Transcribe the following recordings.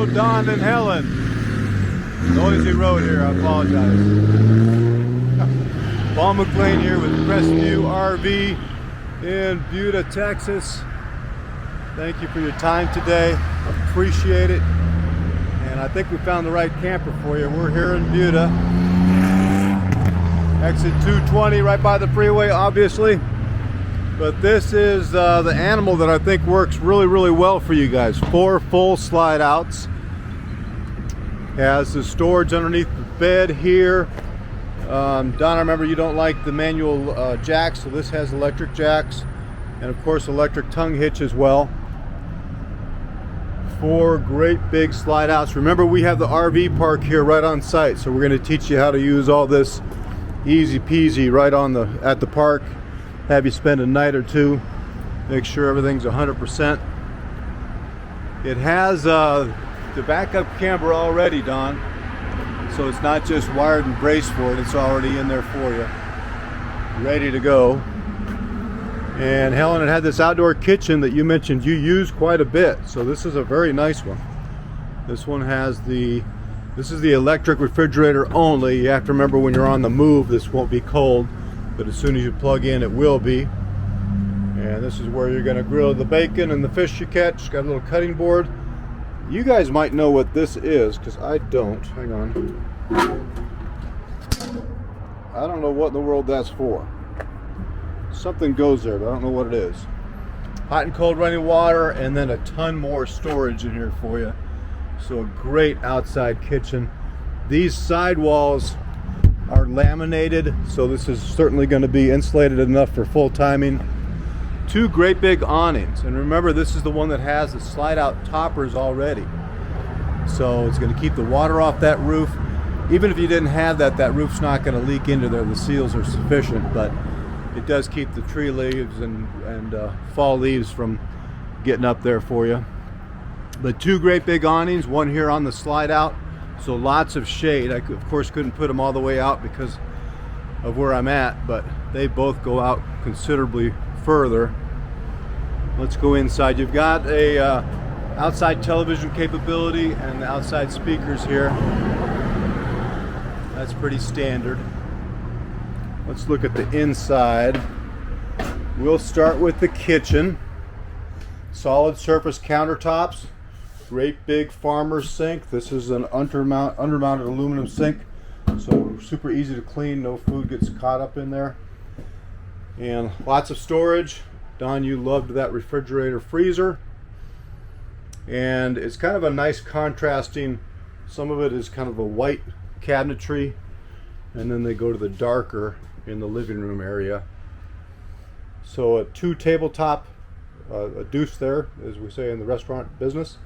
Joe, Don, and Hellen. Noisy road here, I apologize. Paul McLean here with Crestview RV in Buda, Texas. Thank you for your time today. Appreciate it. And I think we found the right camper for you. We're here in Buda. Exit 220 right by the freeway, obviously. But this is the animal that I think works really well for you guys. 4 full slide outs. Has the storage underneath the bed here. Don, I remember you don't like the manual jacks, so this has electric jacks. And of course electric tongue hitch as well. 4 great big slide outs. Remember, we have the RV park here right on site, so we're going to teach you how to use all this easy peasy right on at the park. Have you spend a night or two, make sure everything's 100%. It has the backup camera already, Don, so it's not just wired and braced for it, it's already in there for you, ready to go. And Helen had this outdoor kitchen that you mentioned you use quite a bit, so this is a very nice one. This one has this is the electric refrigerator only. You have to remember, when you're on the move, this won't be cold, but as soon as you plug in, it will be. And this is where you're going to grill the bacon and the fish you catch. Got a little cutting board. You guys might know what this is, because I don't. Hang on. I don't know what in the world that's for. Something goes there, but I don't know what it is. Hot and cold running water, and then a ton more storage in here for you. So a great outside kitchen. These side walls are laminated, so this is certainly going to be insulated enough for full timing. 2 great big awnings, and remember, this is the one that has the slide out toppers already, so it's going to keep the water off that roof. Even if you didn't have that, that roof's not going to leak into there. The seals are sufficient, but it does keep the tree leaves and fall leaves from getting up there for you. But 2 great big awnings, one here on the slide out, so lots of shade. I of course couldn't put them all the way out because of where I'm at, but they both go out considerably further. Let's go inside. You've got a outside television capability and the outside speakers here. That's pretty standard. Let's look at the inside. We'll start with the kitchen. Solid surface countertops. Great big farmer's sink. This is an undermounted aluminum sink, so super easy to clean. No food gets caught up in there. And lots of storage. Don, you loved that refrigerator freezer. And it's kind of a nice contrasting. Some of it is kind of a white cabinetry, and then they go to the darker in the living room area. So a 2 tabletop, a deuce there, as we say in the restaurant business.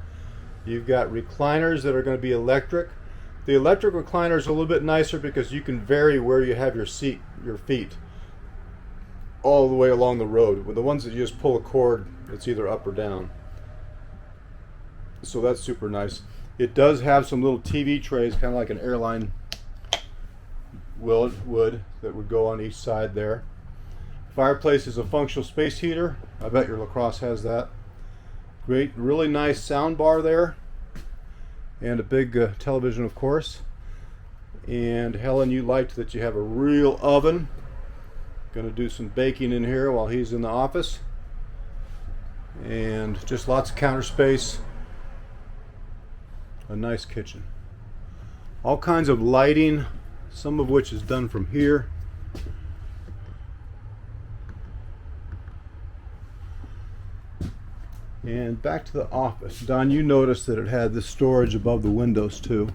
You've got recliners that are going to be electric. The electric recliner is a little bit nicer because you can vary where you have your feet, all the way along the road. With the ones that you just pull a cord, it's either up or down. So that's super nice. It does have some little TV trays, kind of like an airline wood that would go on each side there. Fireplace is a functional space heater. I bet your lacrosse has that. Great, really nice sound bar there, and a big television, of course. And Helen, you liked that you have a real oven. Gonna do some baking in here while he's in the office. And just lots of counter space. A nice kitchen. All kinds of lighting, some of which is done from here. And back to the office. Don, you noticed that it had this storage above the windows too.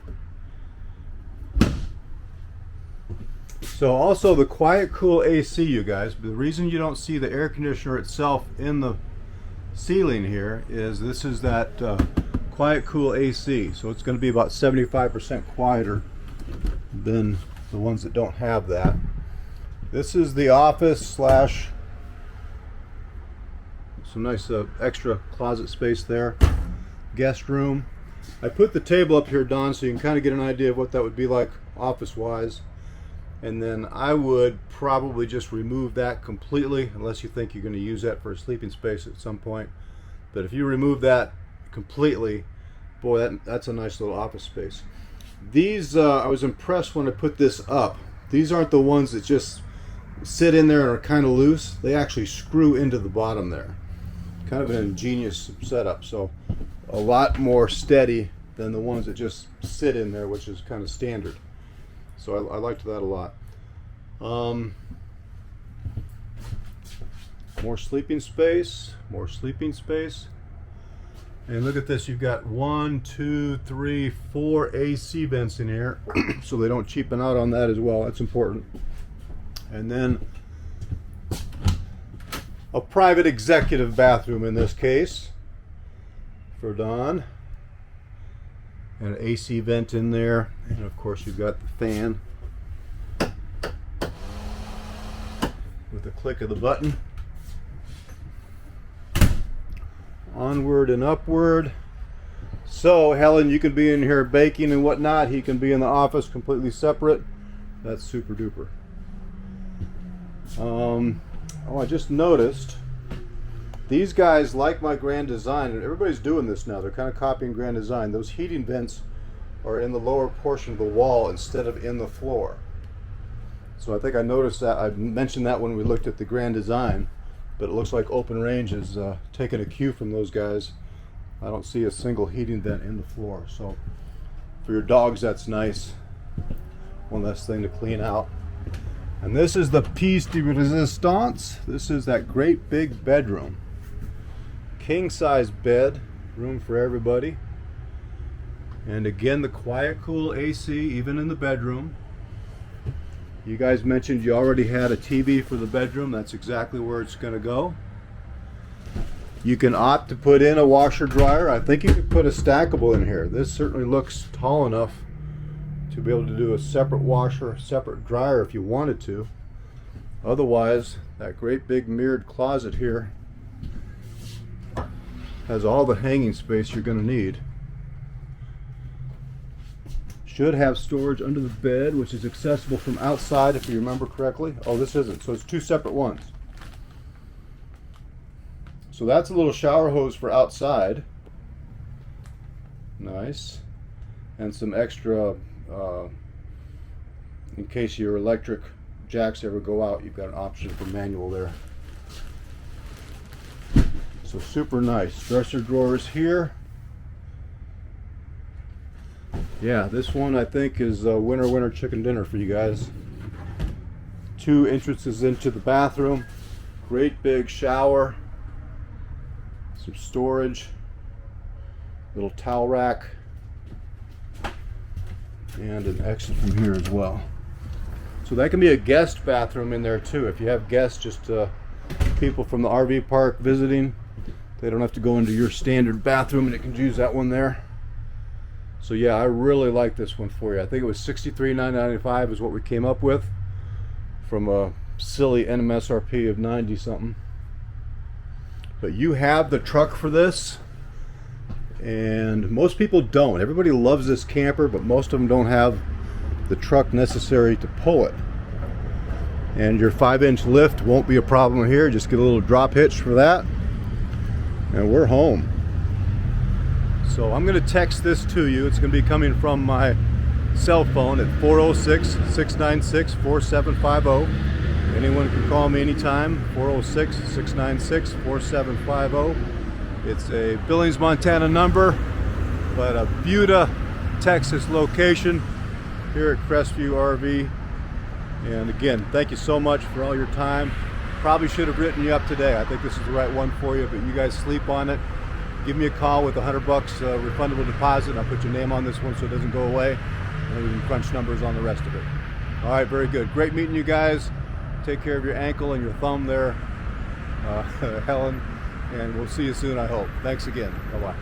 So also the quiet cool AC, you guys. The reason you don't see the air conditioner itself in the ceiling here is this is that quiet cool AC. So it's going to be about 75% quieter than the ones that don't have that. This is the office slash some nice extra closet space there. Guest room. I put the table up here, Don, so you can kind of get an idea of what that would be like office wise. And then I would probably just remove that completely, unless you think you're going to use that for a sleeping space at some point. But if you remove that completely, Boy, that's a nice little office space. These, I was impressed when I put this up. These aren't the ones that just sit in there and are kind of loose. They actually screw into the bottom there. Kind of an ingenious setup. So a lot more steady than the ones that just sit in there, which is kind of standard. So I liked that a lot. More sleeping space, more sleeping space. And look at this, you've got 1, 2, 3, 4 AC vents in here, so they don't cheapen out on that as well. That's important. And then a private executive bathroom in this case for Don. And an AC vent in there, and of course you've got the fan with a click of the button. Onward and upward. So Helen, you can be in here baking and whatnot. He can be in the office completely separate. That's super duper. Oh, I just noticed these guys like my Grand Design, and everybody's doing this now. They're kind of copying Grand Design. Those heating vents are in the lower portion of the wall instead of in the floor. So I think I noticed that. I mentioned that when we looked at the Grand Design. But it looks like Open Range is taking a cue from those guys. I don't see a single heating vent in the floor. So for your dogs, that's nice. One less thing to clean out. And this is the piece de resistance. This is that great big bedroom. King size bed, room for everybody. And again, the quiet, cool AC, even in the bedroom. You guys mentioned you already had a TV for the bedroom. That's exactly where it's going to go. You can opt to put in a washer dryer. I think you could put a stackable in here. This certainly looks tall enough to be able to do a separate washer, separate dryer if you wanted to. Otherwise, that great big mirrored closet here has all the hanging space you're going to need. Should have storage under the bed, which is accessible from outside if you remember correctly. Oh, this isn't, so it's two separate ones. So that's a little shower hose for outside. Nice. And some extra, in case your electric jacks ever go out, you've got an option for manual there. So super nice. Dresser drawers here. Yeah, this one I think is winner chicken dinner for you guys. 2 entrances into the bathroom. Great big shower. Some storage. Little towel rack. And an exit from here as well. So that can be a guest bathroom in there too. If you have guests, just people from the RV park visiting, they don't have to go into your standard bathroom, and it can use that one there. So yeah, I really like this one for you. I think it was $63,995 is what we came up with from a silly NMSRP of 90 something. But you have the truck for this, and most people don't. Everybody loves this camper, but most of them don't have the truck necessary to pull it. And your 5-inch lift won't be a problem here. Just get a little drop hitch for that, and we're home. So I'm going to text this to you. It's going to be coming from my cell phone at 406-696-4750. Anyone can call me anytime, 406-696-4750. It's a Billings, Montana number, but a Buda, Texas location here at Crestview RV. And again, thank you so much for all your time. Probably should have written you up today. I think this is the right one for you, but you guys sleep on it. Give me a call with $100 refundable deposit. I'll put your name on this one so it doesn't go away, and we can crunch numbers on the rest of it. All right, very good. Great meeting you guys. Take care of your ankle and your thumb there, Helen, and we'll see you soon, I hope. Thanks again. Bye-bye.